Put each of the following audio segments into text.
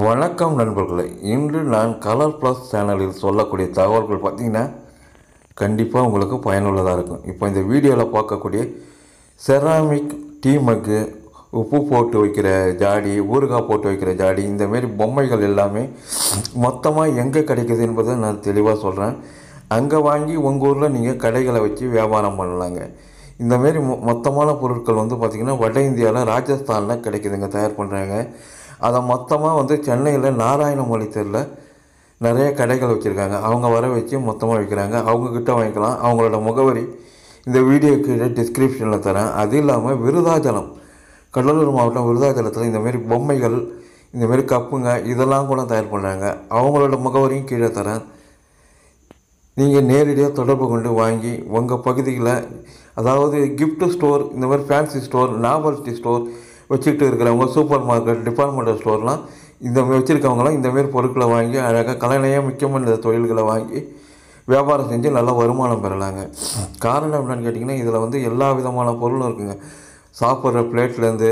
வணக்கம் நண்பர்களே. இன்று நான் கலர் ப்ளஸ் சேனலில் சொல்லக்கூடிய தகவல்கள் பார்த்திங்கன்னா கண்டிப்பாக உங்களுக்கு பயனுள்ளதாக இருக்கும். இப்போ இந்த வீடியோவில் பார்க்கக்கூடிய செராமிக் டீ மக்கு, உப்பு போட்டு வைக்கிற ஜாடி, ஊறுகாய் போட்டு வைக்கிற ஜாடி, இந்தமாரி பொம்மைகள் எல்லாமே மொத்தமாக எங்கே கிடைக்குது என்பதை நான் தெளிவாக சொல்கிறேன். அங்கே வாங்கி உங்கள் ஊரில் நீங்கள் கடைகளை வச்சு வியாபாரம் பண்ணலாங்க. இந்தமாரி மொத்தமான பொருட்கள் பார்த்திங்கன்னா வட இந்தியாவில் ராஜஸ்தானில் கிடைக்குதுங்க, தயார் பண்ணுறாங்க. அதை மொத்தமாக சென்னையில் நாராயணமொழி தெருவில் நிறைய கடைகள் வச்சுருக்காங்க. அவங்க வர வச்சு மொத்தமாக விற்கிறாங்க. அவங்கக்கிட்ட வாங்கிக்கலாம். அவங்களோட முகவரி இந்த வீடியோ கீழே டிஸ்கிரிப்ஷனில் தரேன். அது இல்லாமல் விருதாச்சலம், கடலூர் மாவட்டம் விருதாச்சலத்தில் இந்தமாரி பொம்மைகள், இந்தமாரி கப்புங்க இதெல்லாம் கூட தயார் பண்ணுறாங்க. அவங்களோட முகவரியும் கீழே தரேன். நீங்கள் நேரடியாக தொடர்பு கொண்டு வாங்கி உங்கள் பகுதியில், அதாவது கிஃப்ட் ஸ்டோர், இந்த மாதிரி ஃபேன்சி ஸ்டோர், நாவல்ட்டி ஸ்டோர் வச்சுக்கிட்டு இருக்கிறவங்க, சூப்பர் மார்க்கெட், டிபார்ட்மெண்டல் ஸ்டோர்லாம் இந்தமாரி வச்சுருக்கவங்களாம் இந்தமாரி பொருட்களை வாங்கி அழகாக கலைநயம் முக்கியமான இந்த தொழில்களை வாங்கி வியாபாரம் செஞ்சு நல்ல வருமானம் பெறலாங்க. காரணம் என்னென்னு கேட்டிங்கன்னா, இதில் எல்லா விதமான பொருளும் இருக்குங்க. சாப்பிட்ற பிளேட்லேருந்து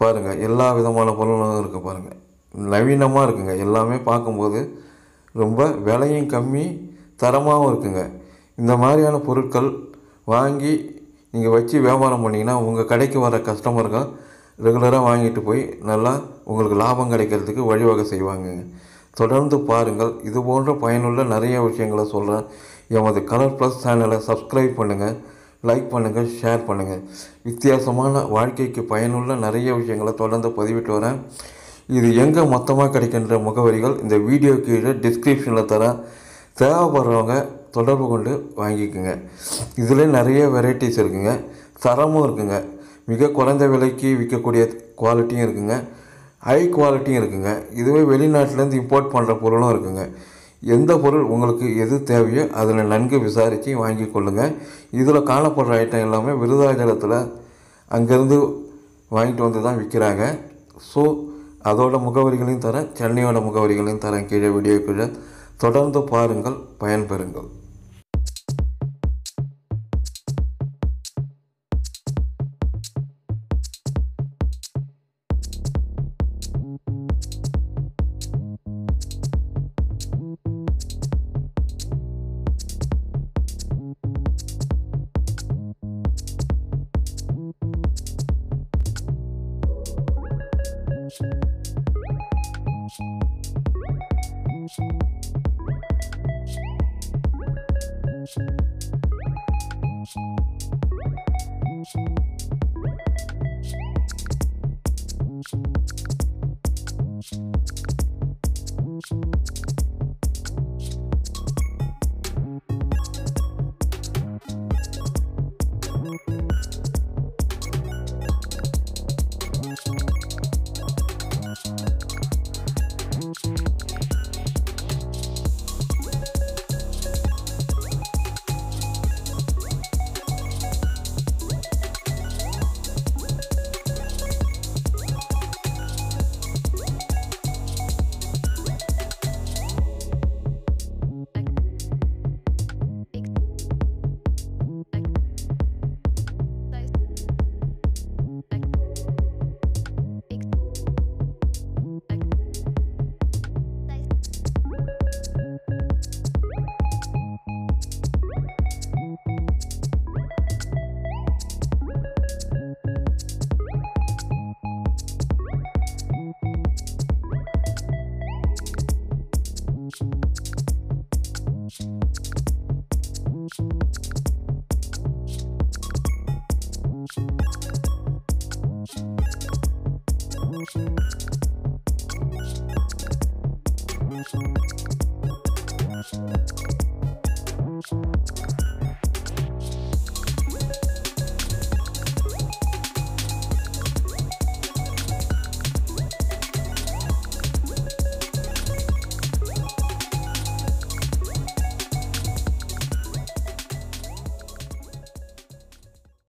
பாருங்கள், எல்லா விதமான பொருளும் இருக்குது பாருங்கள். நவீனமாக இருக்குங்க. எல்லாமே பார்க்கும்போது ரொம்ப விலையும் கம்மி, தரமாகவும் இருக்குங்க. இந்த மாதிரியான பொருட்கள் வாங்கி நீங்கள் வச்சு வியாபாரம் பண்ணிங்கன்னா உங்கள் கடைக்கு வர கஸ்டமர்கள் ரெகுலராக வாங்கிட்டு போய் நல்லா உங்களுக்கு லாபம் கிடைக்கிறதுக்கு வழிவகை செய்வாங்கங்க. தொடர்ந்து பாருங்கள். இது போன்ற பயனுள்ள நிறைய விஷயங்களை சொல்கிறேன். எமது கலர் ப்ளஸ் சேனலை சப்ஸ்கிரைப் பண்ணுங்கள், லைக் பண்ணுங்கள், ஷேர் பண்ணுங்கள். வித்தியாசமான வாழ்க்கைக்கு பயனுள்ள நிறைய விஷயங்களை தொடர்ந்து பதிவிட்டு வரேன். இது எங்கே மொத்தமாக கிடைக்கின்ற முகவரிகள் இந்த வீடியோ கீழே டிஸ்கிரிப்ஷனில் தரேன். தேவைப்படுறவங்க தொடர்பு கொண்டு வாங்கிக்கோங்க. இதில் நிறைய வெரைட்டிஸ் இருக்குங்க, தரமும் இருக்குங்க. மிக குறைந்த விலைக்கு விற்கக்கூடிய குவாலிட்டியும் இருக்குங்க, ஹை குவாலிட்டியும் இருக்குங்க. இதுவே வெளிநாட்டிலேருந்து இம்போர்ட் பண்ணுற பொருளும் இருக்குங்க. எந்த பொருள் உங்களுக்கு எது தேவையோ அதில் நன்கு விசாரித்து வாங்கி கொள்ளுங்கள். இதில் காணப்படுற ஐட்டம் எல்லாமே விருதாச்சலத்தில் அங்கேருந்து வாங்கிட்டு வந்து தான் விற்கிறாங்க. ஸோ அதோட முகவரிகளையும் தரேன், சென்னையோட முகவரிகளையும் தரேன் கீழே வீடியோ கீழே. தொடர்ந்து பாருங்கள், பயன்பெறுங்கள்.